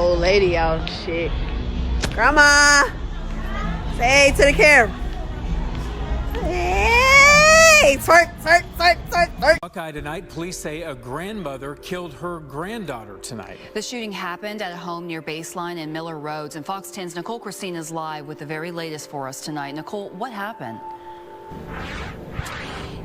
old lady out and shit. Grandma! Say hey to the camera. Hey! Twerk, twerk, twerk, twerk, twerk. Buckeye tonight, police say a grandmother killed her granddaughter tonight. The shooting happened at a home near Baseline and Miller Roads. And Fox 10's Nicole Christina is live with the very latest for us tonight. Nicole, what happened?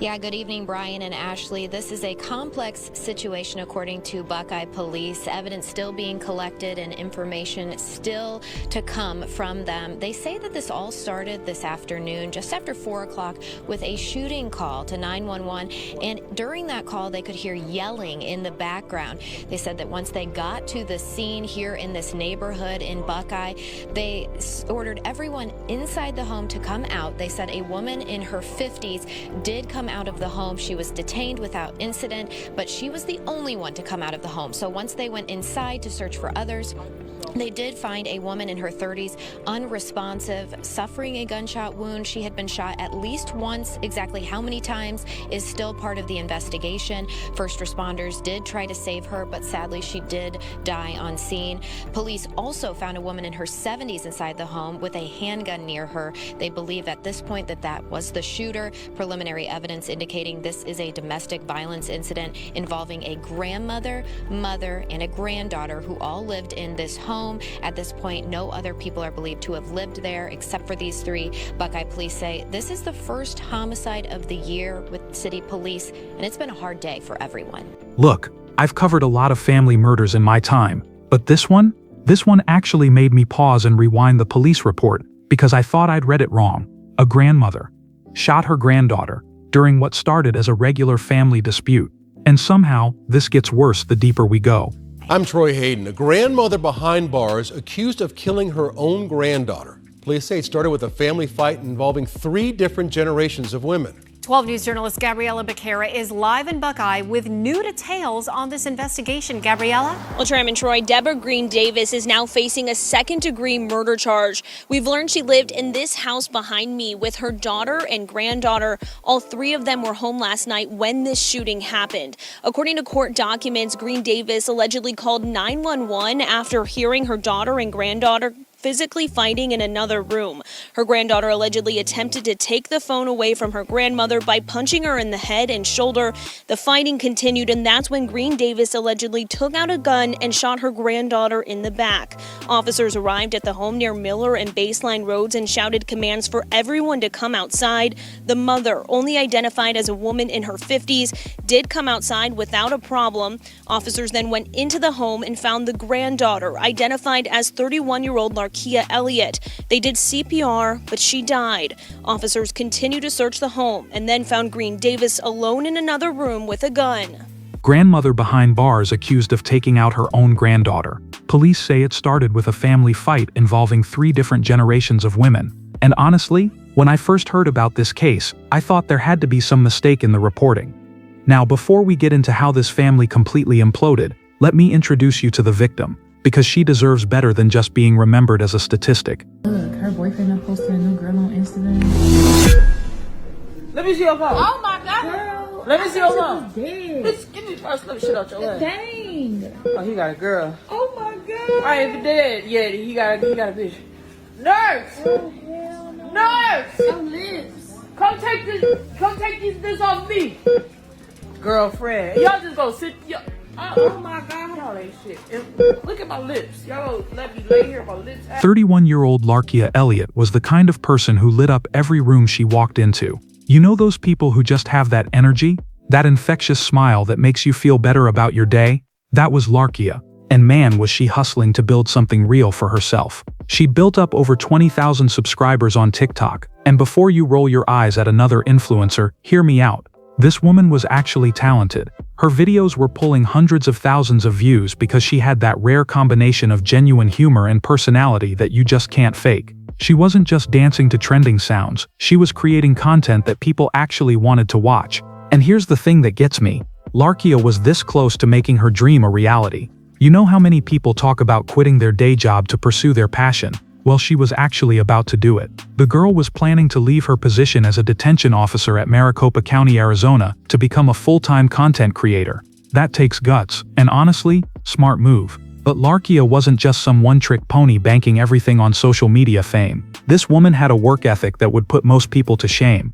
Yeah, good evening, Brian and Ashley. This is a complex situation, according to Buckeye police. Evidence still being collected and information still to come from them. They say that this all started this afternoon, just after 4 o'clock, with a shooting call to 911. And during that call, they could hear yelling in the background. They said that once they got to the scene here in this neighborhood in Buckeye, they ordered everyone inside the home to come out. They said a woman in her 50s did come out of the home. She was detained without incident, but she was the only one to come out of the home. So once they went inside to search for others, they did find a woman in her 30s, unresponsive, suffering a gunshot wound. She had been shot at least once. Exactly how many times is still part of the investigation. First responders did try to save her, but sadly she did die on scene. Police also found a woman in her 70s inside the home with a handgun near her. They believe at this point that that was the shooter. Preliminary evidence indicating this is a domestic violence incident involving a grandmother, mother, and a granddaughter who all lived in this home. At this point, no other people are believed to have lived there except for these three. Buckeye police say this is the first homicide of the year with city police, and it's been a hard day for everyone. Look, I've covered a lot of family murders in my time, but this one actually made me pause and rewind the police report because I thought I'd read it wrong. A grandmother shot her granddaughter during what started as a regular family dispute. And somehow, this gets worse the deeper we go. I'm Troy Hayden, a grandmother behind bars accused of killing her own granddaughter. Police say it started with a family fight involving 3 different generations of women. 12 News journalist Gabriella Becerra is live in Buckeye with new details on this investigation. Gabriella? Well, Tram and Troy, Deborah Green Davis is now facing a second-degree murder charge. We've learned she lived in this house behind me with her daughter and granddaughter. All 3 of them were home last night when this shooting happened. According to court documents, Green Davis allegedly called 911 after hearing her daughter and granddaughter physically fighting in another room. Her granddaughter allegedly attempted to take the phone away from her grandmother by punching her in the head and shoulder. The fighting continued, and that's when Green Davis allegedly took out a gun and shot her granddaughter in the back. Officers arrived at the home near Miller and Baseline Roads and shouted commands for everyone to come outside. The mother, only identified as a woman in her 50s, did come outside without a problem. Officers then went into the home and found the granddaughter, identified as 31-year-old Larkia Elliott. They did CPR, but she died. Officers continued to search the home and then found Green Davis alone in another room with a gun. Grandmother behind bars accused of taking out her own granddaughter. Police say it started with a family fight involving 3 different generations of women. And honestly, when I first heard about this case, I thought there had to be some mistake in the reporting. Now, before we get into how this family completely imploded, let me introduce you to the victim, because she deserves better than just being remembered as a statistic. Look, her boyfriend posted a new girl on Instagram. Let me see your phone. Oh my God. Girl, let me see your phone. Bitch, Give me first. Let me shit out your ass. dang. Oh, he got a girl. Oh my God. All right, if he dead, yeah, he got a bitch. Nurse! Oh hell no. Nurse! Some lips. Come take this off me. Girlfriend. Y'all just go sit. Oh my God, y'all ain't shit. Look at my lips. Y'all gonna let me lay here, my lips. 31-year-old Larkia Elliott was the kind of person who lit up every room she walked into. You know those people who just have that energy? That infectious smile that makes you feel better about your day? That was Larkia. And man, was she hustling to build something real for herself. She built up over 20,000 subscribers on TikTok. And before you roll your eyes at another influencer, hear me out. This woman was actually talented. Her videos were pulling hundreds of thousands of views because she had that rare combination of genuine humor and personality that you just can't fake. She wasn't just dancing to trending sounds, she was creating content that people actually wanted to watch. And here's the thing that gets me. Larkia was this close to making her dream a reality. You know how many people talk about quitting their day job to pursue their passion? Well, she was actually about to do it. The girl was planning to leave her position as a detention officer at Maricopa County, Arizona, to become a full-time content creator. That takes guts, and honestly, smart move. But Larkia wasn't just some one-trick pony banking everything on social media fame. This woman had a work ethic that would put most people to shame.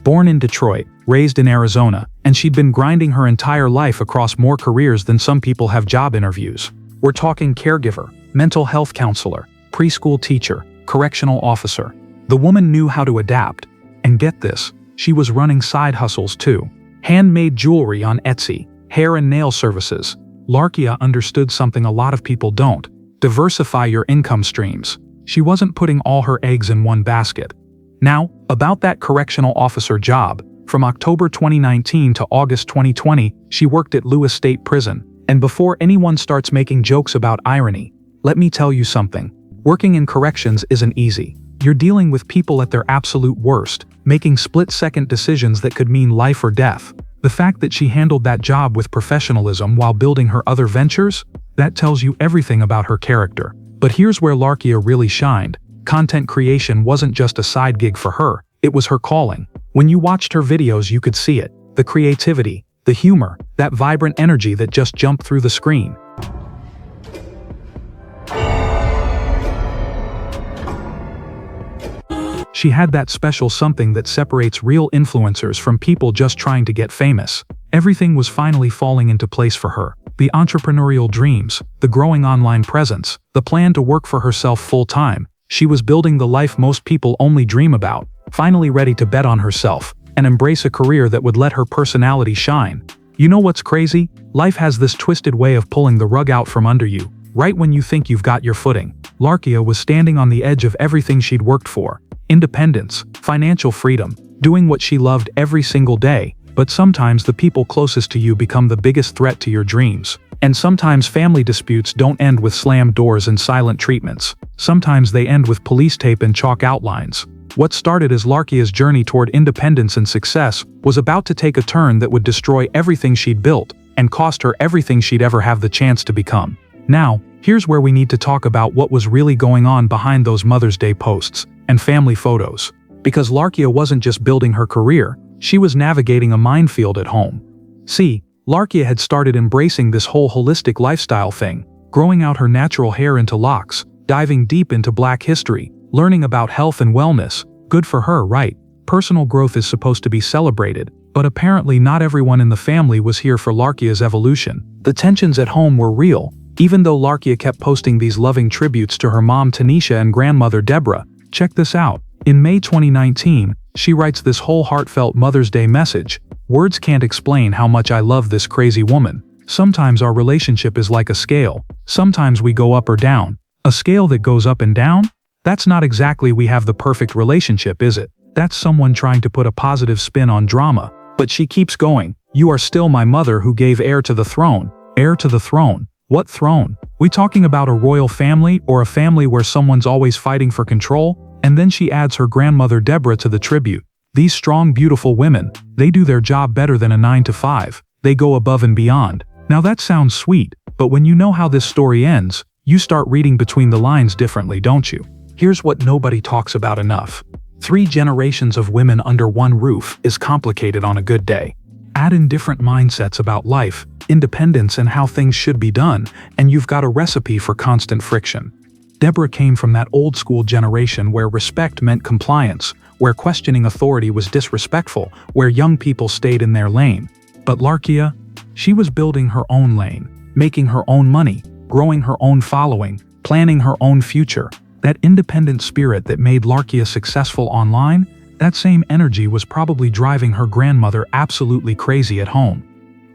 Born in Detroit, raised in Arizona, and she'd been grinding her entire life across more careers than some people have job interviews. We're talking caregiver, mental health counselor, preschool teacher, correctional officer. The woman knew how to adapt. And get this, she was running side hustles too. Handmade jewelry on Etsy, hair and nail services. Larkia understood something a lot of people don't. Diversify your income streams. She wasn't putting all her eggs in one basket. Now, about that correctional officer job. From October 2019 to August 2020, she worked at Lewis State Prison. And before anyone starts making jokes about irony, let me tell you something. Working in corrections isn't easy. You're dealing with people at their absolute worst, making split-second decisions that could mean life or death. The fact that she handled that job with professionalism while building her other ventures, that tells you everything about her character. But here's where Larkia really shined. Content creation wasn't just a side gig for her, it was her calling. When you watched her videos you could see it. The creativity, the humor, that vibrant energy that just jumped through the screen. She had that special something that separates real influencers from people just trying to get famous. Everything was finally falling into place for her. The entrepreneurial dreams, the growing online presence, the plan to work for herself full-time. She was building the life most people only dream about, finally ready to bet on herself and embrace a career that would let her personality shine. You know what's crazy? Life has this twisted way of pulling the rug out from under you, right when you think you've got your footing. Larkia was standing on the edge of everything she'd worked for. Independence, financial freedom, doing what she loved every single day. But sometimes the people closest to you become the biggest threat to your dreams. And sometimes family disputes don't end with slammed doors and silent treatments. Sometimes they end with police tape and chalk outlines. What started as Larkia's journey toward independence and success was about to take a turn that would destroy everything she'd built and cost her everything she'd ever have the chance to become. Now, here's where we need to talk about what was really going on behind those Mother's Day posts and family photos. Because Larkia wasn't just building her career, she was navigating a minefield at home. See, Larkia had started embracing this whole holistic lifestyle thing, growing out her natural hair into locks, diving deep into Black history, learning about health and wellness. Good for her, right? Personal growth is supposed to be celebrated, but apparently not everyone in the family was here for Larkia's evolution. The tensions at home were real, even though Larkia kept posting these loving tributes to her mom Tanisha and grandmother Deborah. Check this out. In May 2019, she writes this whole heartfelt Mother's Day message. Words can't explain how much I love this crazy woman. Sometimes our relationship is like a scale. Sometimes we go up or down. A scale that goes up and down? That's not exactly we have the perfect relationship, is it? That's someone trying to put a positive spin on drama. But she keeps going. You are still my mother who gave heir to the throne. Heir to the throne? What throne? We talking about a royal family or a family where someone's always fighting for control? And then she adds her grandmother Deborah to the tribute. These strong, beautiful women, they do their job better than a 9-to-5. They go above and beyond. Now that sounds sweet, but when you know how this story ends, you start reading between the lines differently, don't you? Here's what nobody talks about enough. 3 generations of women under one roof is complicated on a good day. Add in different mindsets about life, independence and how things should be done, and you've got a recipe for constant friction. Deborah came from that old-school generation where respect meant compliance, where questioning authority was disrespectful, where young people stayed in their lane. But Larkia? She was building her own lane, making her own money, growing her own following, planning her own future. That independent spirit that made Larkia successful online, that same energy was probably driving her grandmother absolutely crazy at home.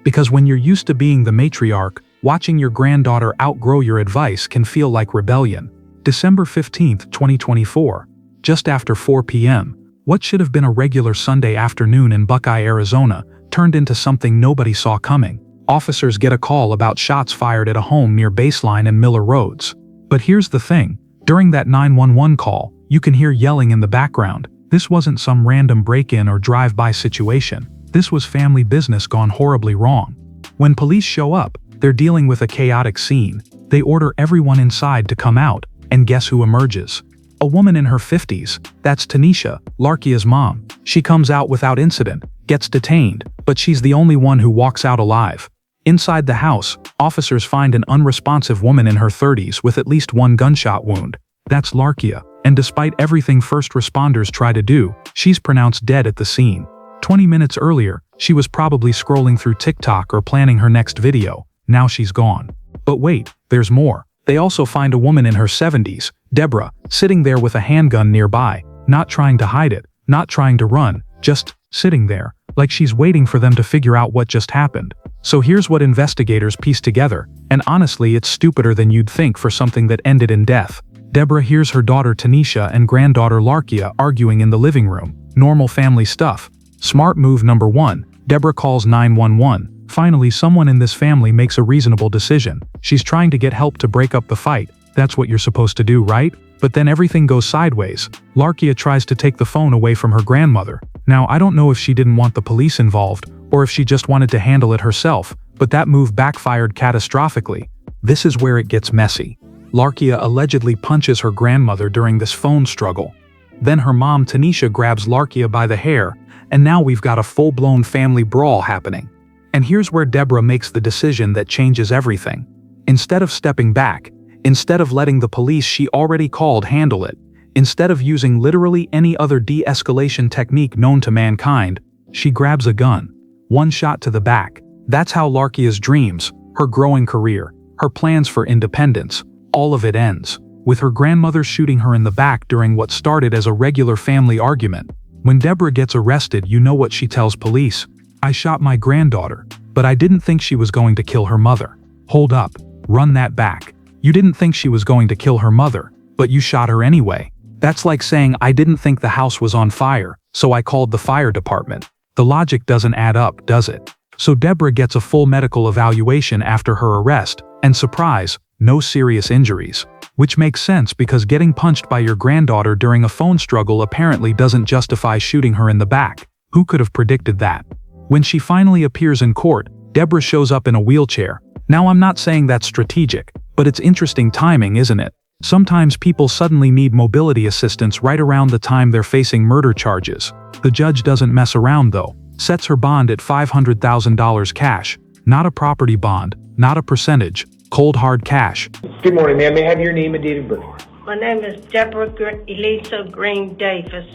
Because when you're used to being the matriarch, watching your granddaughter outgrow your advice can feel like rebellion. December 15, 2024. Just after 4 p.m., what should have been a regular Sunday afternoon in Buckeye, Arizona, turned into something nobody saw coming. Officers get a call about shots fired at a home near Baseline and Miller Roads. But here's the thing. During that 911 call, you can hear yelling in the background. This wasn't some random break-in or drive-by situation. This was family business gone horribly wrong. When police show up, they're dealing with a chaotic scene. They order everyone inside to come out, and guess who emerges? A woman in her 50s. That's Tanisha, Larkia's mom. She comes out without incident, gets detained, but she's the only one who walks out alive. Inside the house, officers find an unresponsive woman in her 30s with at least one gunshot wound. That's Larkia, and despite everything first responders try to do, she's pronounced dead at the scene. 20 minutes earlier, she was probably scrolling through TikTok or planning her next video. Now she's gone. But wait, there's more. They also find a woman in her 70s, Deborah, sitting there with a handgun nearby, not trying to hide it, not trying to run, just sitting there, like she's waiting for them to figure out what just happened. So here's what investigators piece together, and honestly it's stupider than you'd think for something that ended in death. Deborah hears her daughter Tanisha and granddaughter Larkia arguing in the living room. Normal family stuff. Smart move number 1. Deborah calls 911. Finally, someone in this family makes a reasonable decision. She's trying to get help to break up the fight. That's what you're supposed to do, right? But then everything goes sideways. Larkia tries to take the phone away from her grandmother. Now, I don't know if she didn't want the police involved, or if she just wanted to handle it herself, but that move backfired catastrophically. This is where it gets messy. Larkia allegedly punches her grandmother during this phone struggle. Then her mom Tanisha grabs Larkia by the hair, and now we've got a full-blown family brawl happening. And here's where Deborah makes the decision that changes everything. Instead of stepping back, instead of letting the police she already called handle it, instead of using literally any other de-escalation technique known to mankind, she grabs a gun. One shot to the back. That's how Larkia's dreams, her growing career, her plans for independence, all of it ends, with her grandmother shooting her in the back during what started as a regular family argument. When Deborah gets arrested, you know what she tells police? I shot my granddaughter, but I didn't think she was going to kill her mother. Hold up, run that back. You didn't think she was going to kill her mother, but you shot her anyway. That's like saying I didn't think the house was on fire, so I called the fire department. The logic doesn't add up, does it? So Deborah gets a full medical evaluation after her arrest, and surprise, no serious injuries. Which makes sense because getting punched by your granddaughter during a phone struggle apparently doesn't justify shooting her in the back. Who could have predicted that? When she finally appears in court, Deborah shows up in a wheelchair. Now I'm not saying that's strategic, but it's interesting timing, isn't it? Sometimes people suddenly need mobility assistance right around the time they're facing murder charges. The judge doesn't mess around though. Sets her bond at $500,000 cash. Not a property bond, not a percentage, cold hard cash. Good morning, ma'am. May I have your name and date of birth? My name is Deborah Green Davis.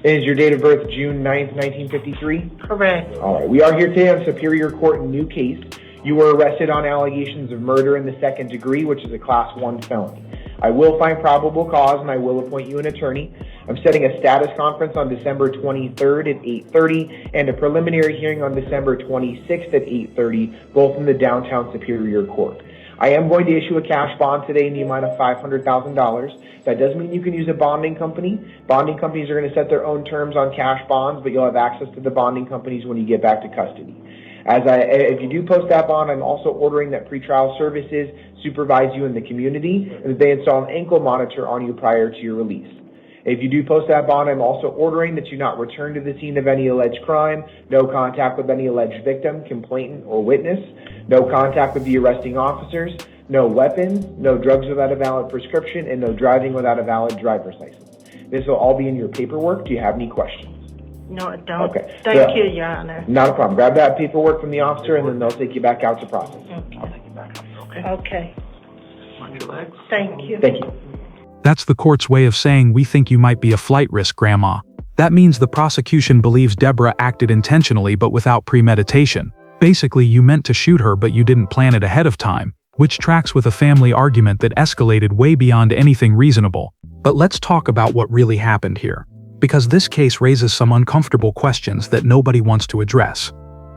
Is your date of birth June 9th, 1953? Correct. All right. We are here today on Superior Court in new case. You were arrested on allegations of murder in the second degree, which is a Class 1 felony. I will find probable cause and I will appoint you an attorney. I'm setting a status conference on December 23rd at 8:30 and a preliminary hearing on December 26th at 8:30, both in the downtown Superior Court. I am going to issue a cash bond today in the amount of $500,000. That does mean you can use a bonding company. Bonding companies are going to set their own terms on cash bonds, but you'll have access to the bonding companies when you get back to custody. If you do post that bond, I'm also ordering that pretrial services supervise you in the community and that they install an ankle monitor on you prior to your release. If you do post that bond, I'm also ordering that you not return to the scene of any alleged crime, no contact with any alleged victim, complainant, or witness, no contact with the arresting officers, no weapons, no drugs without a valid prescription, and no driving without a valid driver's license. This will all be in your paperwork. Do you have any questions? No, I don't. Okay. Thank you, Your Honor. Not a problem. Grab that paperwork from the officer, and then they'll take you back out to process. Okay. I'll take you back out. Okay. Okay. On your legs. Thank you. Thank you. That's the court's way of saying we think you might be a flight risk, Grandma. That means the prosecution believes Deborah acted intentionally but without premeditation. Basically, you meant to shoot her but you didn't plan it ahead of time, which tracks with a family argument that escalated way beyond anything reasonable. But let's talk about what really happened here, because this case raises some uncomfortable questions that nobody wants to address.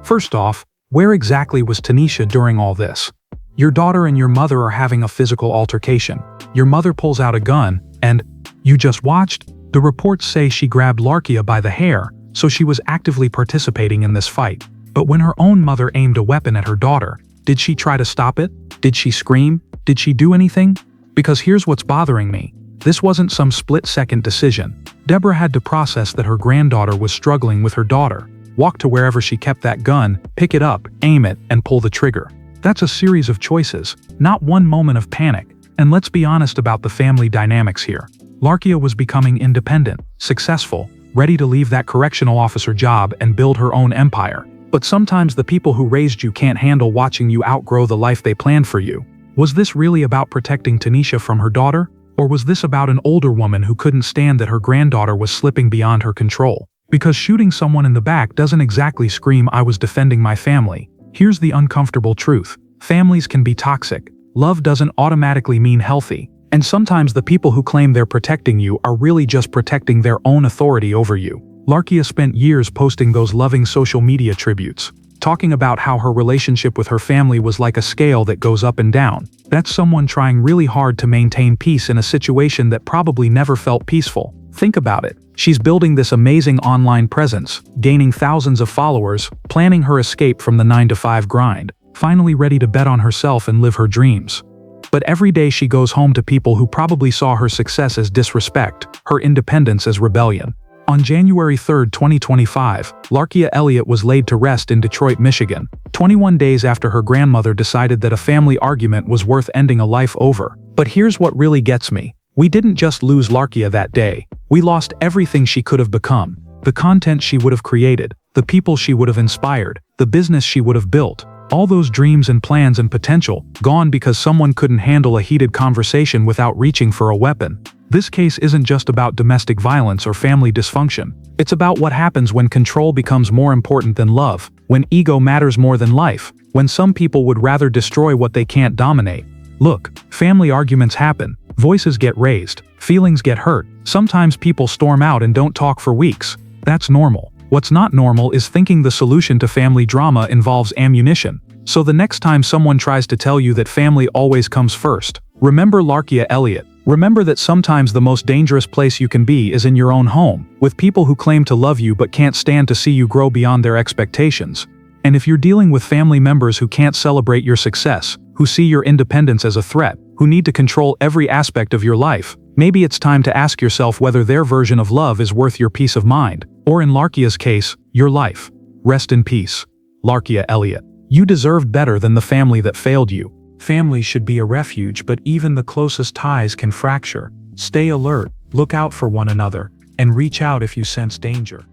First off, where exactly was Tanisha during all this? Your daughter and your mother are having a physical altercation. Your mother pulls out a gun, and you just watched? The reports say she grabbed Larkia by the hair, so she was actively participating in this fight. But when her own mother aimed a weapon at her daughter, did she try to stop it? Did she scream? Did she do anything? Because here's what's bothering me. This wasn't some split-second decision. Deborah had to process that her granddaughter was struggling with her daughter, walk to wherever she kept that gun, pick it up, aim it, and pull the trigger. That's a series of choices, not one moment of panic. And let's be honest about the family dynamics here. Larkia was becoming independent, successful, ready to leave that correctional officer job and build her own empire. But sometimes the people who raised you can't handle watching you outgrow the life they planned for you. Was this really about protecting Tanisha from her daughter? Or was this about an older woman who couldn't stand that her granddaughter was slipping beyond her control? Because shooting someone in the back doesn't exactly scream "I was defending my family." Here's the uncomfortable truth. Families can be toxic. Love doesn't automatically mean healthy. And sometimes the people who claim they're protecting you are really just protecting their own authority over you. Larkia spent years posting those loving social media tributes, talking about how her relationship with her family was like a scale that goes up and down. That's someone trying really hard to maintain peace in a situation that probably never felt peaceful. Think about it. She's building this amazing online presence, gaining thousands of followers, planning her escape from the 9-to-5 grind, finally ready to bet on herself and live her dreams. But every day she goes home to people who probably saw her success as disrespect, her independence as rebellion. On January 3, 2025, Larkia Elliott was laid to rest in Detroit, Michigan, 21 days after her grandmother decided that a family argument was worth ending a life over. But here's what really gets me. We didn't just lose Larkia that day. We lost everything she could have become. The content she would have created, the people she would have inspired, the business she would have built. All those dreams and plans and potential, gone because someone couldn't handle a heated conversation without reaching for a weapon. This case isn't just about domestic violence or family dysfunction. It's about what happens when control becomes more important than love, when ego matters more than life, when some people would rather destroy what they can't dominate. Look, family arguments happen, voices get raised, feelings get hurt, sometimes people storm out and don't talk for weeks. That's normal. What's not normal is thinking the solution to family drama involves ammunition. So the next time someone tries to tell you that family always comes first, remember Larkia Elliott. Remember that sometimes the most dangerous place you can be is in your own home, with people who claim to love you but can't stand to see you grow beyond their expectations. And if you're dealing with family members who can't celebrate your success, who see your independence as a threat, who need to control every aspect of your life, maybe it's time to ask yourself whether their version of love is worth your peace of mind, or in Larkia's case, your life. Rest in peace, Larkia Elliott. You deserved better than the family that failed you. Family should be a refuge, but even the closest ties can fracture. Stay alert, look out for one another, and reach out if you sense danger.